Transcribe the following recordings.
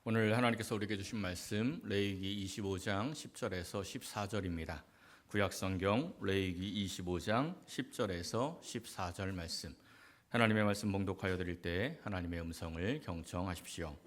오늘 하나님께서 우리에게 주신 말씀 레위기 25장 10절에서 14절입니다. 구약성경 레위기 25장 10절에서 14절 말씀, 하나님의 말씀 봉독하여 드릴 때 하나님의 음성을 경청하십시오.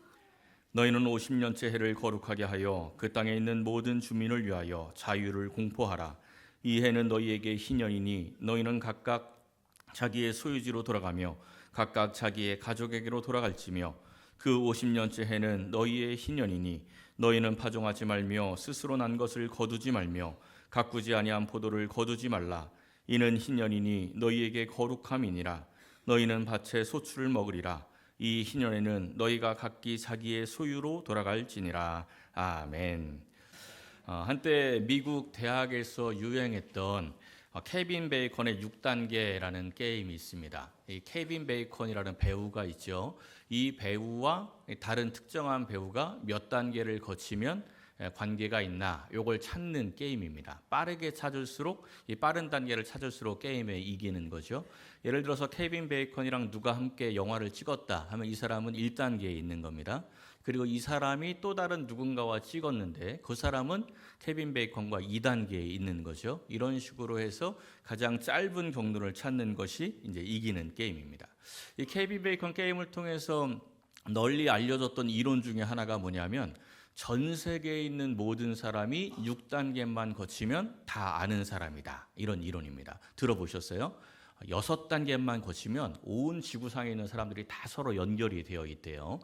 너희는 50년째 해를 거룩하게 하여 그 땅에 있는 모든 주민을 위하여 자유를 공포하라. 이 해는 너희에게 희년이니 너희는 각각 자기의 소유지로 돌아가며 각각 자기의 가족에게로 돌아갈지며 그 50년째 해는 너희의 희년이니 너희는 파종하지 말며 스스로 난 것을 거두지 말며 가꾸지 아니한 포도를 거두지 말라. 이는 희년이니 너희에게 거룩함이니라. 너희는 밭의 소출을 먹으리라. 이 희년에는 너희가 각기 자기의 소유로 돌아갈지니라. 아멘. 한때 미국 대학에서 유행했던 케빈 베이컨의 6단계라는 게임이 있습니다. 이 케빈 베이컨이라는 배우가 있죠. 이 배우와 다른 특정한 배우가 몇 단계를 거치면 관계가 있나, 요걸 찾는 게임입니다. 빠르게 찾을수록, 이 빠른 단계를 찾을수록 게임에 이기는 거죠. 예를 들어서 케빈 베이컨이랑 누가 함께 영화를 찍었다 하면 이 사람은 1단계에 있는 겁니다. 그리고 이 사람이 또 다른 누군가와 찍었는데 그 사람은 케빈 베이컨과 2단계에 있는 거죠. 이런 식으로 해서 가장 짧은 경로를 찾는 것이 이제 이기는 게임입니다. 이 케빈 베이컨 게임을 통해서 널리 알려졌던 이론 중에 하나가 뭐냐면, 전 세계에 있는 모든 사람이 6단계만 거치면 다 아는 사람이다, 이런 이론입니다. 들어보셨어요? 6단계만 거치면 온 지구상에 있는 사람들이 다 서로 연결이 되어 있대요.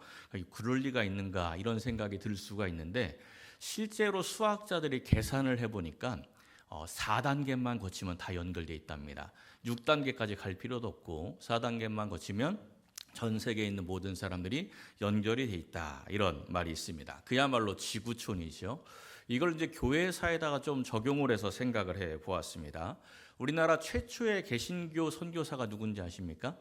그럴 리가 있는가, 이런 생각이 들 수가 있는데, 실제로 수학자들이 계산을 해보니까 4단계만 거치면 다 연결되어 있답니다. 6단계까지 갈 필요도 없고 4단계만 거치면 전 세계에 있는 모든 사람들이 연결이 돼 있다, 이런 말이 있습니다. 그야말로 지구촌이죠. 이걸 이제 교회사에다가 좀 적용을 해서 생각을 해 보았습니다. 우리나라 최초의 개신교 선교사가 누군지 아십니까?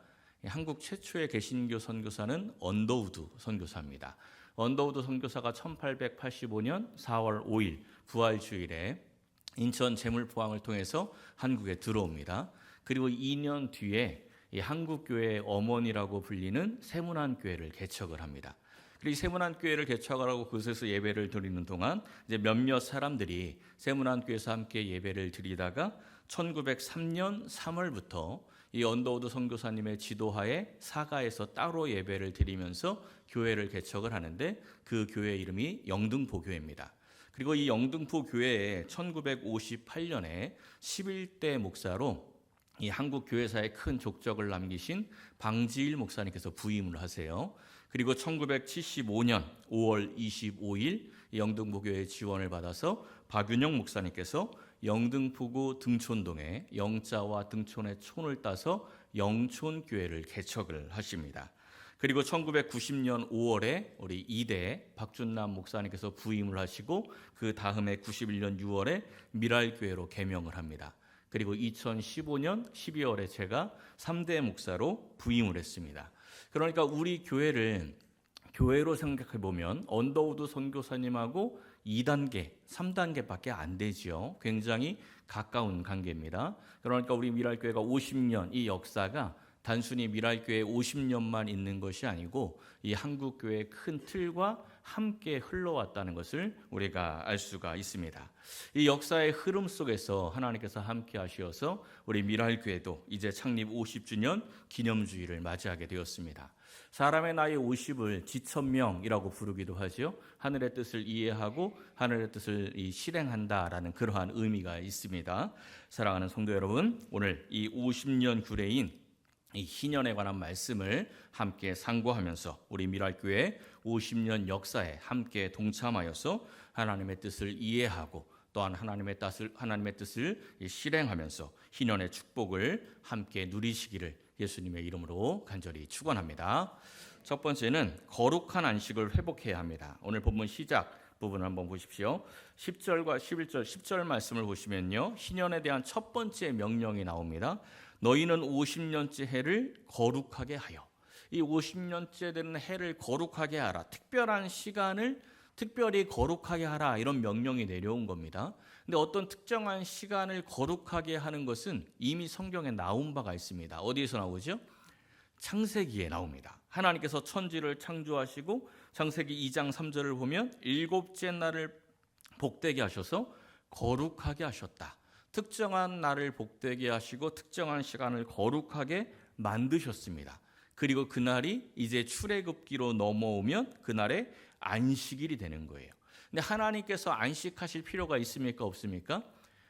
한국 최초의 개신교 선교사는 언더우드 선교사입니다. 언더우드 선교사가 1885년 4월 5일 부활주일에 인천 제물포항을 통해서 한국에 들어옵니다. 그리고 2년 뒤에 이 한국교회의 어머니라고 불리는 세문안교회를 개척을 합니다. 그리고 이 세문안교회를 개척을 하고 그곳에서 예배를 드리는 동안 이제 몇몇 사람들이 세문안교회에서 함께 예배를 드리다가 1903년 3월부터 이 언더우드 선교사님의 지도하에 사가에서 따로 예배를 드리면서 교회를 개척을 하는데, 그 교회 이름이 영등포교회입니다. 그리고 이 영등포 교회에 1958년에 11대 목사로 이 한국 교회사에 큰 족적을 남기신 방지일 목사님께서 부임을 하세요. 그리고 1975년 5월 25일 영등포 교회 지원을 받아서 박윤영 목사님께서 영등포구 등촌동에 영자와 등촌의 촌을 따서 영촌교회를 개척을 하십니다. 그리고 1990년 5월에 우리 이대 박준남 목사님께서 부임을 하시고 그 다음에 91년 6월에 미랄교회로 개명을 합니다. 그리고 2015년 12월에 제가 3대 목사로 부임을 했습니다. 그러니까 우리 교회를 교회로 생각해 보면 언더우드 선교사님하고 2단계, 3단계밖에 안 되죠. 굉장히 가까운 관계입니다. 그러니까 우리 미랄교회가 50년, 이 역사가 단순히 미랄교회 50년만 있는 것이 아니고 이 한국교회의 큰 틀과 함께 흘러왔다는 것을 우리가 알 수가 있습니다. 이 역사의 흐름 속에서 하나님께서 함께 하셔서 우리 미랄교회도 이제 창립 50주년 기념주일을 맞이하게 되었습니다. 사람의 나이 50을 지천명이라고 부르기도 하죠. 하늘의 뜻을 이해하고 하늘의 뜻을 실행한다라는 그러한 의미가 있습니다. 사랑하는 성도 여러분, 오늘 이 50년 규례인 이 희년에 관한 말씀을 함께 상고하면서 우리 미랄교회 50년 역사에 함께 동참하여서 하나님의 뜻을 이해하고 또한 하나님의 뜻을 실행하면서 희년의 축복을 함께 누리시기를 예수님의 이름으로 간절히 축원합니다. 첫 번째는 거룩한 안식을 회복해야 합니다. 오늘 본문 시작 부분을 한번 보십시오. 10절과 11절, 10절 말씀을 보시면요, 희년에 대한 첫 번째 명령이 나옵니다. 너희는 50년째 해를 거룩하게 하여. 이 50년째 되는 해를 거룩하게 하라. 특별한 시간을 특별히 거룩하게 하라, 이런 명령이 내려온 겁니다. 근데 어떤 특정한 시간을 거룩하게 하는 것은 이미 성경에 나온 바가 있습니다. 어디에서 나오죠? 창세기에 나옵니다. 하나님께서 천지를 창조하시고 창세기 2장 3절을 보면 일곱째 날을 복되게 하셔서 거룩하게 하셨다. 특정한 날을 복되게 하시고 특정한 시간을 거룩하게 만드셨습니다. 그리고 그날이 이제 출애굽기로 넘어오면 그날에 안식일이 되는 거예요. 근데 하나님께서 안식하실 필요가 있습니까? 없습니까?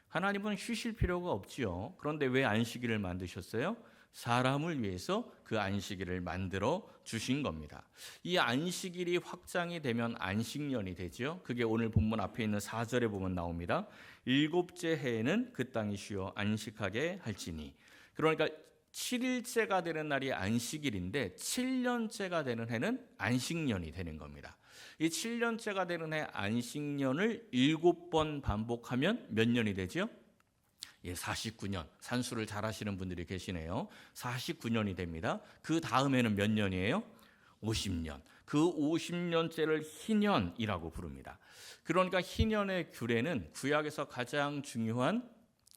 하나님은 쉬실 필요가 없지요. 그런데 왜 안식일을 만드셨어요? 사람을 위해서 그 안식일을 만들어 주신 겁니다. 이 안식일이 확장이 되면 안식년이 되죠. 그게 오늘 본문 앞에 있는 4절에 보면 나옵니다. 일곱째 해에는 그 땅이 쉬어 안식하게 할지니. 그러니까 7일째가 되는 날이 안식일인데 7년째가 되는 해는 안식년이 되는 겁니다. 이 7년째가 되는 해 안식년을 7번 반복하면 몇 년이 되죠? 49년. 산수를 잘 하시는 분들이 계시네요. 49년이 됩니다. 그 다음에는 몇 년이에요? 50년. 그 50년째를 희년이라고 부릅니다. 그러니까 희년의 규례는 구약에서 가장 중요한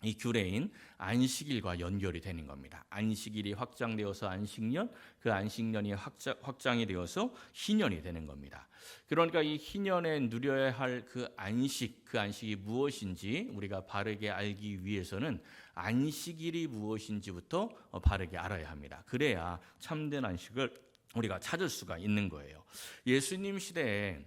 이 규례인 안식일과 연결이 되는 겁니다. 안식일이 확장되어서 안식년, 그 안식년이 확장이 되어서 희년이 되는 겁니다. 그러니까 이 희년에 누려야 할 그 안식이 무엇인지 우리가 바르게 알기 위해서는 안식일이 무엇인지부터 바르게 알아야 합니다. 그래야 참된 안식을 우리가 찾을 수가 있는 거예요. 예수님 시대에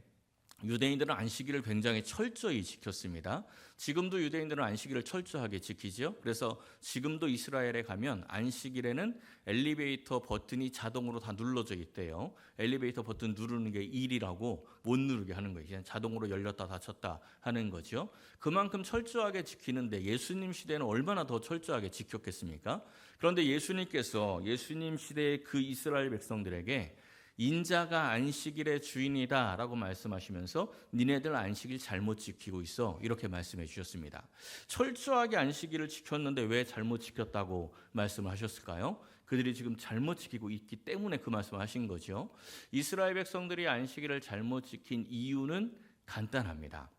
유대인들은 안식일을 굉장히 철저히 지켰습니다. 지금도 유대인들은 안식일을 철저하게 지키죠. 그래서 지금도 이스라엘에 가면 안식일에는 엘리베이터 버튼이 자동으로 다 눌러져 있대요. 엘리베이터 버튼 누르는 게 일이라고 못 누르게 하는 거예요. 그냥 자동으로 열렸다 닫혔다 하는 거죠. 그만큼 철저하게 지키는데 예수님 시대는 얼마나 더 철저하게 지켰겠습니까? 그런데 예수님 시대의 그 이스라엘 백성들에게 인자가 안식일의 주인이다 라고 말씀하시면서 니네들 안식일 잘못 지키고 있어 이렇게 말씀해 주셨습니다. 철저하게 안식일을 지켰는데 왜 잘못 지켰다고 말씀을 하셨을까요? 그들이 지금 잘못 지키고 있기 때문에 그 말씀을 하신 거죠. 이스라엘 백성들이 안식일을 잘못 지킨 이유는 간단합니다.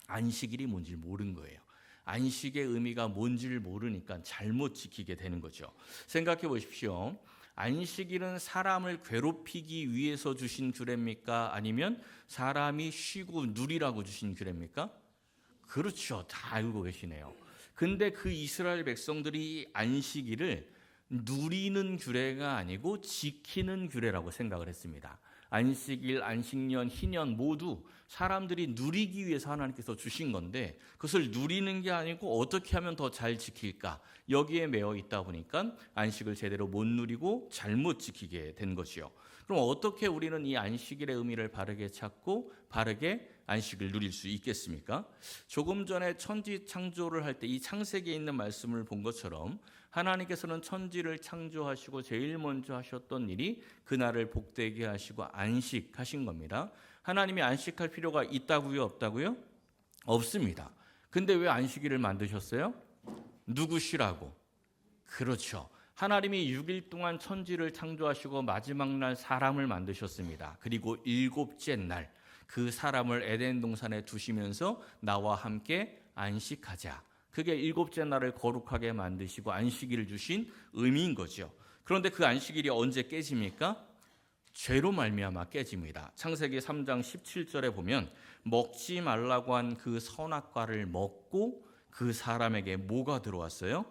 안식일이 뭔지 모른 거예요. 안식의 의미가 뭔지를 모르니까 잘못 지키게 되는 거죠. 생각해 보십시오. 안식일은 사람을 괴롭히기 위해서 주신 규례입니까? 아니면 사람이 쉬고 누리라고 주신 규례입니까? 그렇죠. 다 알고 계시네요. 근데 그 이스라엘 백성들이 안식일을 누리는 규례가 아니고 지키는 규례라고 생각을 했습니다. 안식일, 안식년, 희년 모두 사람들이 누리기 위해서 하나님께서 주신 건데 그것을 누리는 게 아니고 어떻게 하면 더 잘 지킬까 여기에 매여 있다 보니까 안식을 제대로 못 누리고 잘못 지키게 된 것이요. 그럼 어떻게 우리는 이 안식일의 의미를 바르게 찾고 바르게 안식을 누릴 수 있겠습니까? 조금 전에 천지 창조를 할 때 이 창세기에 있는 말씀을 본 것처럼 하나님께서는 천지를 창조하시고 제일 먼저 하셨던 일이 그날을 복되게 하시고 안식하신 겁니다. 하나님이 안식할 필요가 있다고요? 없다고요? 없습니다. 근데 왜 안식일을 만드셨어요? 누구 쉬라고? 그렇죠. 하나님이 6일 동안 천지를 창조하시고 마지막 날 사람을 만드셨습니다. 그리고 7째 날 그 사람을 에덴 동산에 두시면서 나와 함께 안식하자. 그게 7째 날을 거룩하게 만드시고 안식일을 주신 의미인 거죠. 그런데 그 안식일이 언제 깨집니까? 죄로 말미암아 깨집니다. 창세기 3장 17절에 보면 먹지 말라고 한 그 선악과를 먹고 그 사람에게 뭐가 들어왔어요?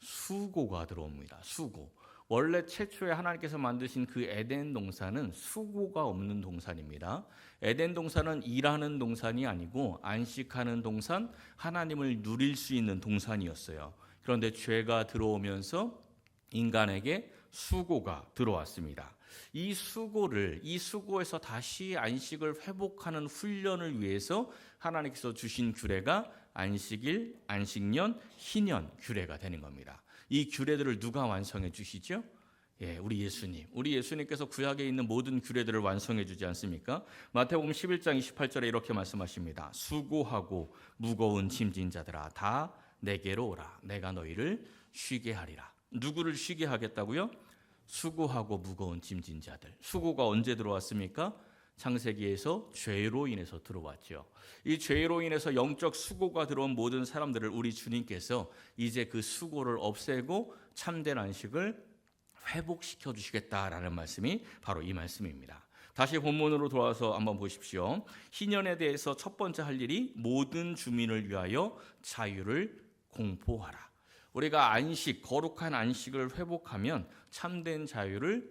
수고가 들어옵니다. 수고. 원래 최초에 하나님께서 만드신 그 에덴 동산은 수고가 없는 동산입니다. 에덴 동산은 일하는 동산이 아니고 안식하는 동산, 하나님을 누릴 수 있는 동산이었어요. 그런데 죄가 들어오면서 인간에게 수고가 들어왔습니다. 이 수고에서 다시 안식을 회복하는 훈련을 위해서 하나님께서 주신 규례가 안식일, 안식년, 희년 규례가 되는 겁니다. 이 규례들을 누가 완성해 주시죠? 우리 예수님. 우리 예수님께서 구약에 있는 모든 규례들을 완성해 주지 않습니까? 마태복음 11장 28절에 이렇게 말씀하십니다. 수고하고 무거운 짐진 자들아 다 내게로 오라. 내가 너희를 쉬게 하리라. 누구를 쉬게 하겠다고요? 수고하고 무거운 짐진 자들. 수고가 언제 들어왔습니까? 창세기에서 죄로 인해서 들어왔죠. 이 죄로 인해서 영적 수고가 들어온 모든 사람들을 우리 주님께서 이제 그 수고를 없애고 참된 안식을 회복시켜 주시겠다라는 말씀이 바로 이 말씀입니다. 다시 본문으로 돌아와서 한번 보십시오. 희년에 대해서 첫 번째 할 일이 모든 주민을 위하여 자유를 공포하라. 우리가 안식, 거룩한 안식을 회복하면 참된 자유를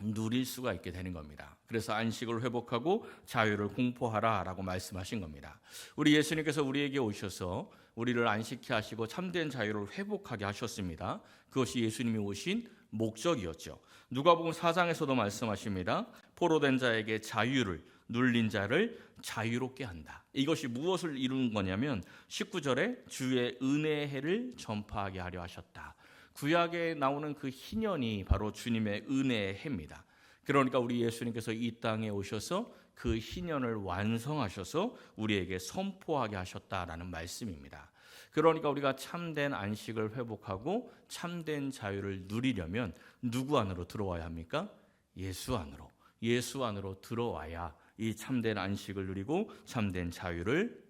누릴 수가 있게 되는 겁니다. 그래서 안식을 회복하고 자유를 공포하라라고 말씀하신 겁니다. 우리 예수님께서 우리에게 오셔서 우리를 안식케 하시고 참된 자유를 회복하게 하셨습니다. 그것이 예수님이 오신 목적이었죠. 누가복음 4장에서도 말씀하십니다. 포로된 자에게 자유를, 눌린 자를 자유롭게 한다. 이것이 무엇을 이루는 거냐면 19절에 주의 은혜의 해를 전파하게 하려 하셨다. 구약에 나오는 그 희년이 바로 주님의 은혜의 해입니다. 그러니까 우리 예수님께서 이 땅에 오셔서 그 희년을 완성하셔서 우리에게 선포하게 하셨다라는 말씀입니다. 그러니까 우리가 참된 안식을 회복하고 참된 자유를 누리려면 누구 안으로 들어와야 합니까? 예수 안으로. 예수 안으로 들어와야 이 참된 안식을 누리고 참된 자유를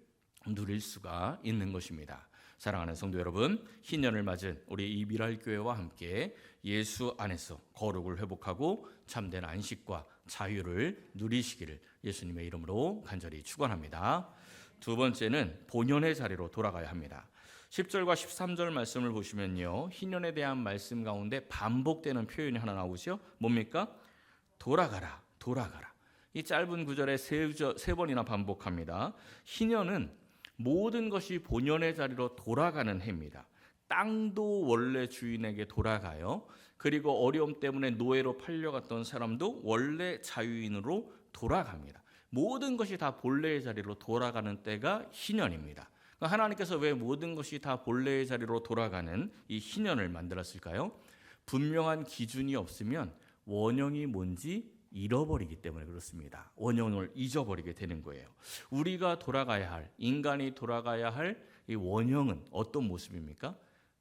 누릴 수가 있는 것입니다. 사랑하는 성도 여러분, 희년을 맞은 우리 이미랄교회와 함께 예수 안에서 거룩을 회복하고 참된 안식과 자유를 누리시기를 예수님의 이름으로 간절히 축원합니다. 두 번째는 본연의 자리로 돌아가야 합니다. 10절과 13절 말씀을 보시면요, 희년에 대한 말씀 가운데 반복되는 표현이 하나 나오죠. 뭡니까? 돌아가라, 돌아가라. 이 짧은 구절에 세 번이나 반복합니다. 희년은 모든 것이 본연의 자리로 돌아가는 해입니다. 땅도 원래 주인에게 돌아가요. 그리고 어려움 때문에 노예로 팔려갔던 사람도 원래 자유인으로 돌아갑니다. 모든 것이 다 본래의 자리로 돌아가는 때가 희년입니다. 하나님께서 왜 모든 것이 다 본래의 자리로 돌아가는 이 희년을 만들었을까요? 분명한 기준이 없으면 원형이 뭔지 잃어버리기 때문에 그렇습니다. 원형을 잊어버리게 되는 거예요. 우리가 돌아가야 할, 인간이 돌아가야 할 이 원형은 어떤 모습입니까?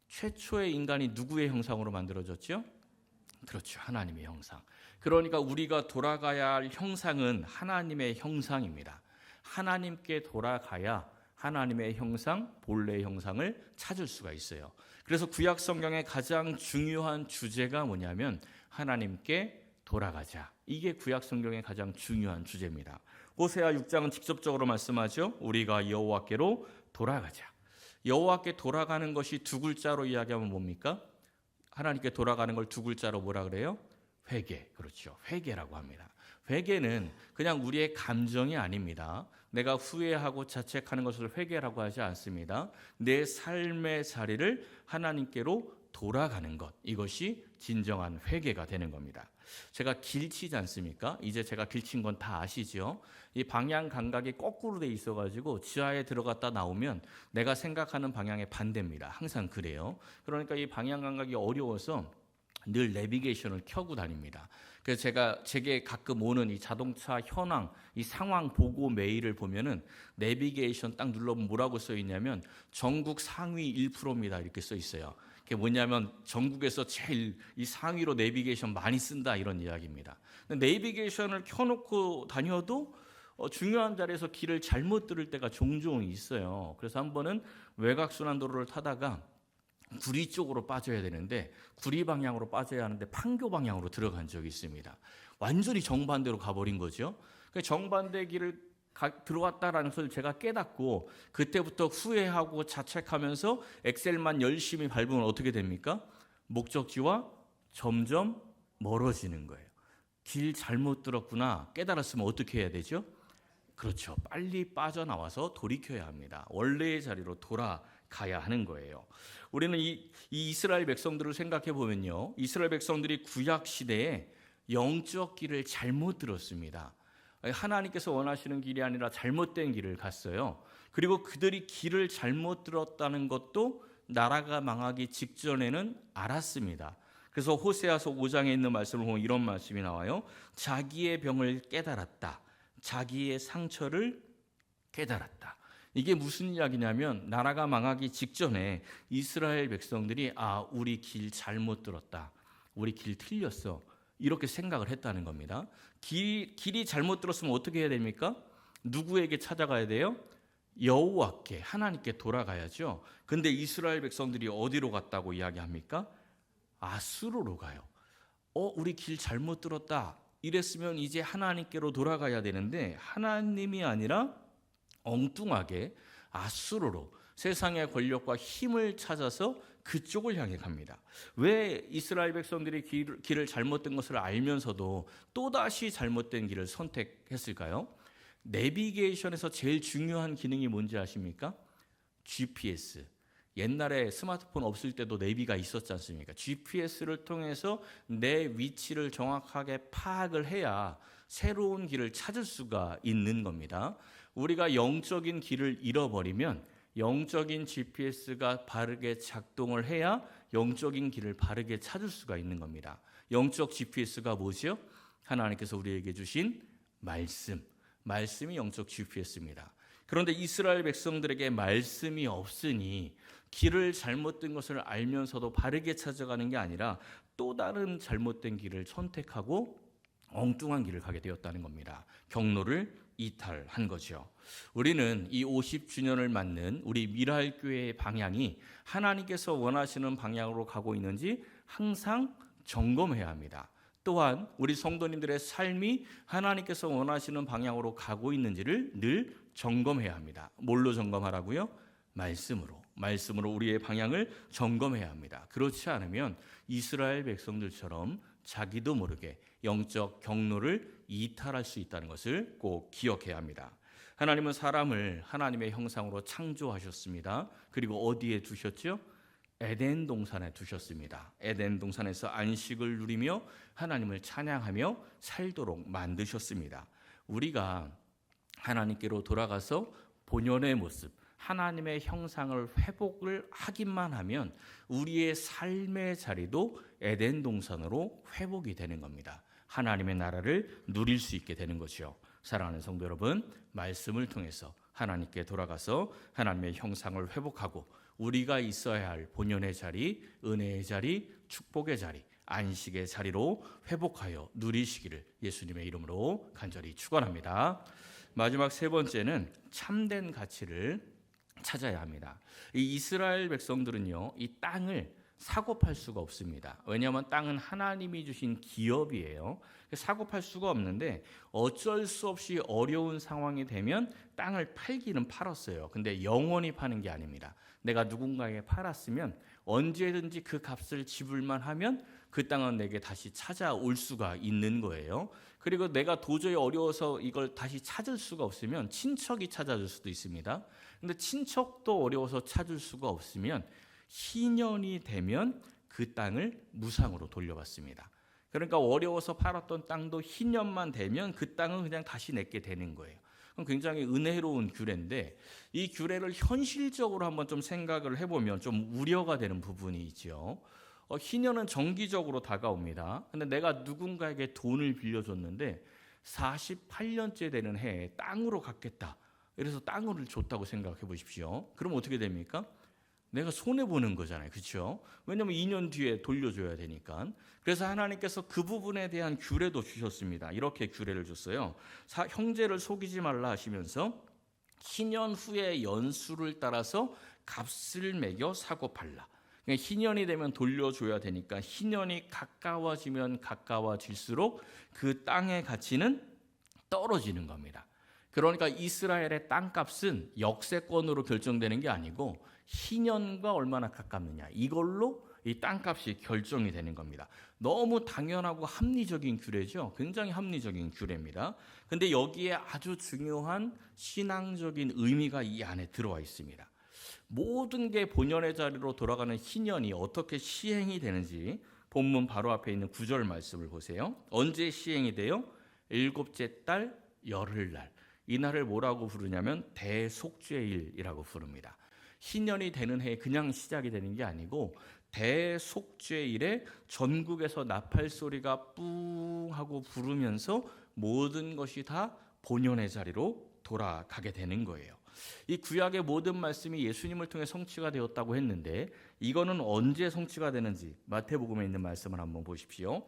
최초의 인간이 누구의 형상으로 만들어졌죠? 그렇죠. 하나님의 형상. 그러니까 우리가 돌아가야 할 형상은 하나님의 형상입니다. 하나님께 돌아가야 하나님의 형상, 본래의 형상을 찾을 수가 있어요. 그래서 구약 성경의 가장 중요한 주제가 뭐냐면 하나님께 돌아가자. 이게 구약 성경의 가장 중요한 주제입니다. 호세아 6장은 직접적으로 말씀하죠. 우리가 여호와께로 돌아가자. 여호와께 돌아가는 것이 두 글자로 이야기하면 뭡니까? 하나님께 돌아가는 걸 두 글자로 뭐라 그래요? 회개. 그렇죠. 회개라고 합니다. 회개는 그냥 우리의 감정이 아닙니다. 내가 후회하고 자책하는 것을 회개라고 하지 않습니다. 내 삶의 자리를 하나님께로 돌아가는 것, 이것이 진정한 회개가 되는 겁니다. 제가 길치지 않습니까? 이제 제가 길친 건 다 아시죠? 이 방향 감각이 거꾸로 돼 있어가지고 지하에 들어갔다 나오면 내가 생각하는 방향의 반대입니다. 항상 그래요. 그러니까 이 방향 감각이 어려워서 늘 내비게이션을 켜고 다닙니다. 그래서 제게 가끔 오는 이 자동차 현황, 이 상황 보고 메일을 보면은 내비게이션 딱 눌러보면 뭐라고 써 있냐면 전국 상위 1%입니다. 이렇게 써 있어요. 그게 뭐냐면 전국에서 제일 이 상위로 내비게이션 많이 쓴다 이런 이야기입니다. 내비게이션을 켜놓고 다녀도 중요한 자리에서 길을 잘못 들을 때가 종종 있어요. 그래서 한 번은 외곽순환도로를 타다가 구리 쪽으로 빠져야 되는데 구리 방향으로 빠져야 하는데 판교 방향으로 들어간 적이 있습니다. 완전히 정반대로 가버린 거죠. 정반대 길을 들어왔다라는 것을 제가 깨닫고 그때부터 후회하고 자책하면서 엑셀만 열심히 밟으면 어떻게 됩니까? 목적지와 점점 멀어지는 거예요. 길 잘못 들었구나 깨달았으면 어떻게 해야 되죠? 그렇죠. 빨리 빠져나와서 돌이켜야 합니다. 원래의 자리로 돌아가야 하는 거예요. 우리는 이 이스라엘 백성들을 생각해 보면요. 이스라엘 백성들이 구약 시대에 영적 길을 잘못 들었습니다. 하나님께서 원하시는 길이 아니라 잘못된 길을 갔어요. 그리고 그들이 길을 잘못 들었다는 것도 나라가 망하기 직전에는 알았습니다. 그래서 호세아서 5장에 있는 말씀을 보면 이런 말씀이 나와요. 자기의 병을 깨달았다. 자기의 상처를 깨달았다. 이게 무슨 이야기냐면 나라가 망하기 직전에 이스라엘 백성들이 우리 길 잘못 들었다. 우리 길 틀렸어. 이렇게 생각을 했다는 겁니다. 길이 잘못 들었으면 어떻게 해야 됩니까? 누구에게 찾아가야 돼요? 여호와께, 하나님께 돌아가야죠. 근데 이스라엘 백성들이 어디로 갔다고 이야기합니까? 아수르로 가요. 우리 길 잘못 들었다. 이랬으면 이제 하나님께로 돌아가야 되는데 하나님이 아니라 엉뚱하게 아수르로 세상의 권력과 힘을 찾아서 그쪽을 향해 갑니다. 왜 이스라엘 백성들이 길을 잘못된 것을 알면서도 또다시 잘못된 길을 선택했을까요? 내비게이션에서 제일 중요한 기능이 뭔지 아십니까? GPS. 옛날에 스마트폰 없을 때도 내비가 있었지 않습니까? GPS를 통해서 내 위치를 정확하게 파악을 해야 새로운 길을 찾을 수가 있는 겁니다. 우리가 영적인 길을 잃어버리면 영적인 GPS가 바르게 작동을 해야 영적인 길을 바르게 찾을 수가 있는 겁니다. 영적 GPS가 뭐죠? 하나님께서 우리에게 주신 말씀이 영적 GPS입니다. 그런데 이스라엘 백성들에게 말씀이 없으니 길을 잘못된 것을 알면서도 바르게 찾아가는 게 아니라 또 다른 잘못된 길을 선택하고 엉뚱한 길을 가게 되었다는 겁니다. 경로를 이탈한 거죠. 우리는 이 50주년을 맞는 우리 미랄교회의 방향이 하나님께서 원하시는 방향으로 가고 있는지 항상 점검해야 합니다. 또한 우리 성도님들의 삶이 하나님께서 원하시는 방향으로 가고 있는지를 늘 점검해야 합니다. 뭘로 점검하라고요? 말씀으로 우리의 방향을 점검해야 합니다. 그렇지 않으면 이스라엘 백성들처럼 자기도 모르게 영적 경로를 이탈할 수 있다는 것을 꼭 기억해야 합니다. 하나님은 사람을 하나님의 형상으로 창조하셨습니다. 그리고 어디에 두셨죠? 에덴 동산에 두셨습니다. 에덴 동산에서 안식을 누리며 하나님을 찬양하며 살도록 만드셨습니다. 우리가 하나님께로 돌아가서 본연의 모습, 하나님의 형상을 회복을 하기만 하면 우리의 삶의 자리도 에덴 동산으로 회복이 되는 겁니다. 하나님의 나라를 누릴 수 있게 되는 것이요. 사랑하는 성도 여러분, 말씀을 통해서 하나님께 돌아가서 하나님의 형상을 회복하고 우리가 있어야 할 본연의 자리, 은혜의 자리, 축복의 자리, 안식의 자리로 회복하여 누리시기를 예수님의 이름으로 간절히 축원합니다. 마지막 세 번째는 참된 가치를 찾아야 합니다. 이 이스라엘 백성들은요, 이 땅을 사고 팔 수가 없습니다. 왜냐하면 땅은 하나님이 주신 기업이에요. 사고 팔 수가 없는데 어쩔 수 없이 어려운 상황이 되면 땅을 팔기는 팔았어요. 근데 영원히 파는 게 아닙니다. 내가 누군가에게 팔았으면 언제든지 그 값을 지불만 하면 그 땅은 내게 다시 찾아올 수가 있는 거예요. 그리고 내가 도저히 어려워서 이걸 다시 찾을 수가 없으면 친척이 찾아줄 수도 있습니다. 근데 친척도 어려워서 찾을 수가 없으면 희년이 되면 그 땅을 무상으로 돌려받습니다. 그러니까 어려워서 팔았던 땅도 희년만 되면 그 땅은 그냥 다시 내게 되는 거예요. 그럼 굉장히 은혜로운 규례인데 이 규례를 현실적으로 한번 좀 생각을 해보면 좀 우려가 되는 부분이 있죠. 희년은 정기적으로 다가옵니다. 근데 내가 누군가에게 돈을 빌려줬는데 48년째 되는 해에 땅으로 갚겠다. 그래서 땅을 줬다고 생각해 보십시오. 그럼 어떻게 됩니까? 내가 손해보는 거잖아요. 그렇죠? 왜냐하면 2년 뒤에 돌려줘야 되니까. 그래서 하나님께서 그 부분에 대한 규례도 주셨습니다. 이렇게 규례를 줬어요. 형제를 속이지 말라 하시면서 희년 후에 연수를 따라서 값을 매겨 사고 팔라. 그러니까 희년이 되면 돌려줘야 되니까 희년이 가까워지면 가까워질수록 그 땅의 가치는 떨어지는 겁니다. 그러니까 이스라엘의 땅값은 역세권으로 결정되는 게 아니고 희년과 얼마나 가깝느냐 이걸로 이 땅값이 결정이 되는 겁니다. 너무 당연하고 합리적인 규례죠. 굉장히 합리적인 규례입니다. 근데 여기에 아주 중요한 신앙적인 의미가 이 안에 들어와 있습니다. 모든 게 본연의 자리로 돌아가는 희년이 어떻게 시행이 되는지 본문 바로 앞에 있는 9절 말씀을 보세요. 언제 시행이 돼요? 일곱째 달 열흘날. 이날을 뭐라고 부르냐면 대속죄일이라고 부릅니다. 희년이 되는 해에 그냥 시작이 되는 게 아니고 대속죄일에 전국에서 나팔 소리가 뿡 하고 부르면서 모든 것이 다 본연의 자리로 돌아가게 되는 거예요. 이 구약의 모든 말씀이 예수님을 통해 성취가 되었다고 했는데 이거는 언제 성취가 되는지 마태복음에 있는 말씀을 한번 보십시오.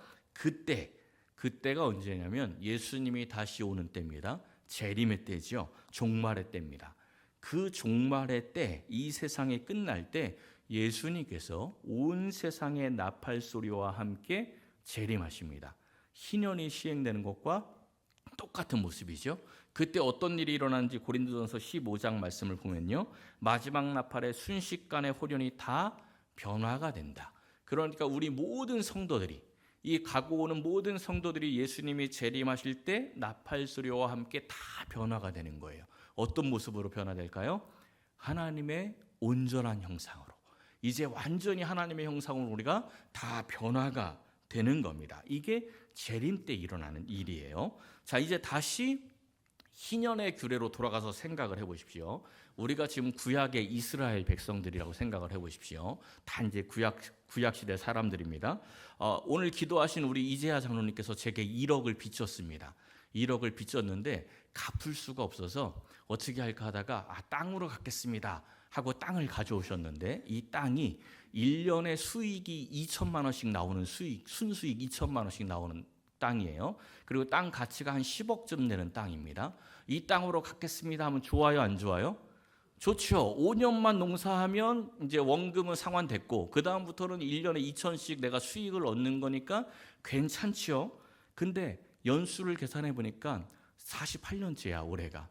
그때가 언제냐면 예수님이 다시 오는 때입니다. 재림의 때죠. 종말의 때입니다. 그 종말의 때, 이 세상이 끝날 때 예수님께서 온 세상의 나팔 소리와 함께 재림하십니다. 희년이 시행되는 것과 똑같은 모습이죠. 그때 어떤 일이 일어나는지 고린도전서 15장 말씀을 보면요, 마지막 나팔의 순식간에 홀연히 다 변화가 된다. 그러니까 우리 모든 성도들이, 이 가고 오는 모든 성도들이 예수님이 재림하실 때 나팔 소리와 함께 다 변화가 되는 거예요. 어떤 모습으로 변화될까요? 하나님의 온전한 형상으로, 이제 완전히 하나님의 형상으로 우리가 다 변화가 되는 겁니다. 이게 재림 때 일어나는 일이에요. 자, 이제 다시 희년의 규례로 돌아가서 생각을 해보십시오. 우리가 지금 구약의 이스라엘 백성들이라고 생각을 해보십시오. 다 이제 구약 시대 사람들입니다. 오늘 기도하신 우리 이재하 장로님께서 제게 1억을 빚졌습니다. 1억을 빚졌는데 갚을 수가 없어서 어떻게 할까 하다가 땅으로 갚겠습니다 하고 땅을 가져오셨는데, 이 땅이 1년에 수익이 2천만 원씩 나오는 순수익 2천만 원씩 나오는 땅이에요. 그리고 땅 가치가 한 10억쯤 되는 땅입니다. 이 땅으로 갚겠습니다 하면 좋아요, 안 좋아요? 좋죠. 5년만 농사하면 이제 원금은 상환됐고 그 다음부터는 1년에 2천씩 내가 수익을 얻는 거니까 괜찮죠. 근데 연수를 계산해 보니까 48년째야 올해가.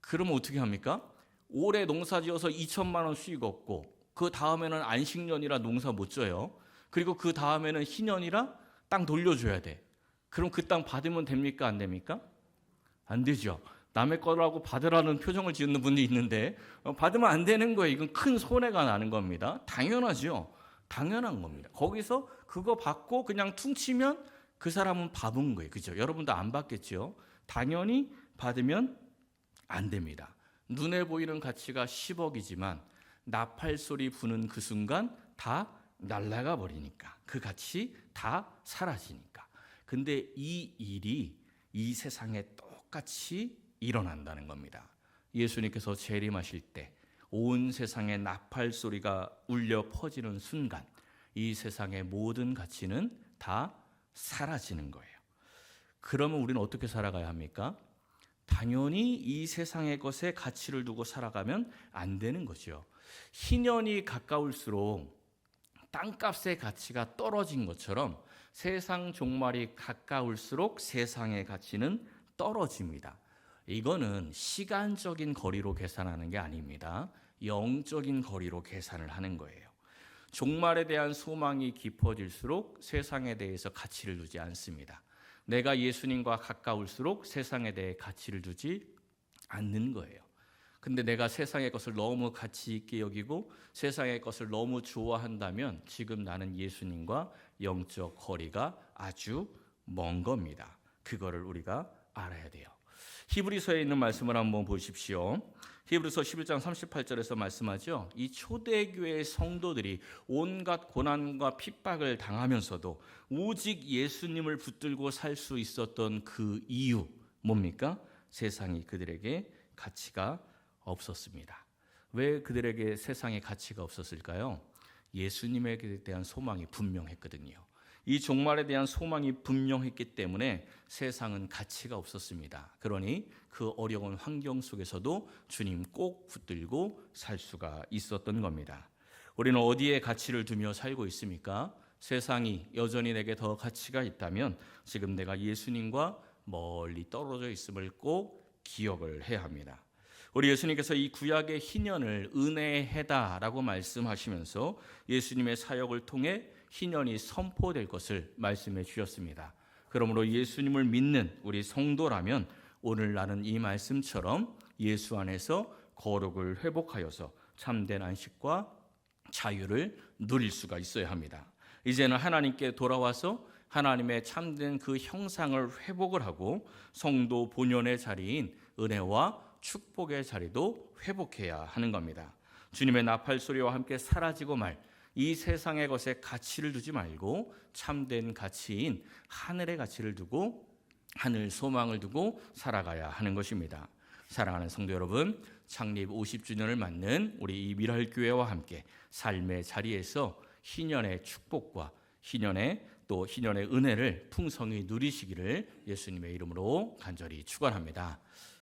그러면 어떻게 합니까? 올해 농사 지어서 2천만 원 수익 얻고 그 다음에는 안식년이라 농사 못 져요. 그리고 그 다음에는 희년이라 땅 돌려줘야 돼. 그럼 그 땅 받으면 됩니까, 안 됩니까? 안 되죠. 남의 거라고 받으라는 표정을 지으는 분이 있는데 받으면 안 되는 거예요. 이건 큰 손해가 나는 겁니다. 당연하죠. 당연한 겁니다. 거기서 그거 받고 그냥 퉁치면 그 사람은 바본 거예요. 그죠? 여러분도 안 받겠죠? 당연히 받으면 안 됩니다. 눈에 보이는 가치가 10억이지만 나팔 소리 부는 그 순간 다 날아가 버리니까, 그 가치 다 사라지니까. 근데 이 일이 이 세상에 똑같이 일어난다는 겁니다. 예수님께서 재림하실 때 온 세상에 나팔 소리가 울려 퍼지는 순간 이 세상의 모든 가치는 다 사라지는 거예요. 그러면 우리는 어떻게 살아가야 합니까? 당연히 이 세상의 것에 가치를 두고 살아가면 안 되는 거죠. 희년이 가까울수록 땅값의 가치가 떨어진 것처럼 세상 종말이 가까울수록 세상의 가치는 떨어집니다. 이거는 시간적인 거리로 계산하는 게 아닙니다. 영적인 거리로 계산을 하는 거예요. 종말에 대한 소망이 깊어질수록 세상에 대해서 가치를 두지 않습니다. 내가 예수님과 가까울수록 세상에 대해 가치를 두지 않는 거예요. 근데 내가 세상의 것을 너무 가치 있게 여기고 세상의 것을 너무 좋아한다면 지금 나는 예수님과 영적 거리가 아주 먼 겁니다. 그거를 우리가 알아야 돼요. 히브리서에 있는 말씀을 한번 보십시오. 히브리서 11장 38절에서 말씀하죠. 이 초대교회의 성도들이 온갖 고난과 핍박을 당하면서도 오직 예수님을 붙들고 살 수 있었던 그 이유 뭡니까? 세상이 그들에게 가치가 없었습니다. 왜 그들에게 세상의 가치가 없었을까요? 예수님에 대한 소망이 분명했거든요. 이 종말에 대한 소망이 분명했기 때문에 세상은 가치가 없었습니다. 그러니 그 어려운 환경 속에서도 주님 꼭 붙들고 살 수가 있었던 겁니다. 우리는 어디에 가치를 두며 살고 있습니까? 세상이 여전히 내게 더 가치가 있다면 지금 내가 예수님과 멀리 떨어져 있음을 꼭 기억을 해야 합니다. 우리 예수님께서 이 구약의 희년을 은혜의 해다라고 말씀하시면서 예수님의 사역을 통해 희년이 선포될 것을 말씀해 주셨습니다. 그러므로 예수님을 믿는 우리 성도라면 오늘 나는 이 말씀처럼 예수 안에서 거룩을 회복하여서 참된 안식과 자유를 누릴 수가 있어야 합니다. 이제는 하나님께 돌아와서 하나님의 참된 그 형상을 회복을 하고 성도 본연의 자리인 은혜와 축복의 자리도 회복해야 하는 겁니다. 주님의 나팔 소리와 함께 사라지고 말 이 세상의 것에 가치를 두지 말고 참된 가치인 하늘의 가치를 두고 하늘 소망을 두고 살아가야 하는 것입니다. 사랑하는 성도 여러분, 창립 50주년을 맞는 우리 이 미랄교회와 함께 삶의 자리에서 희년의 축복과 희년의 은혜를 풍성히 누리시기를 예수님의 이름으로 간절히 축원합니다.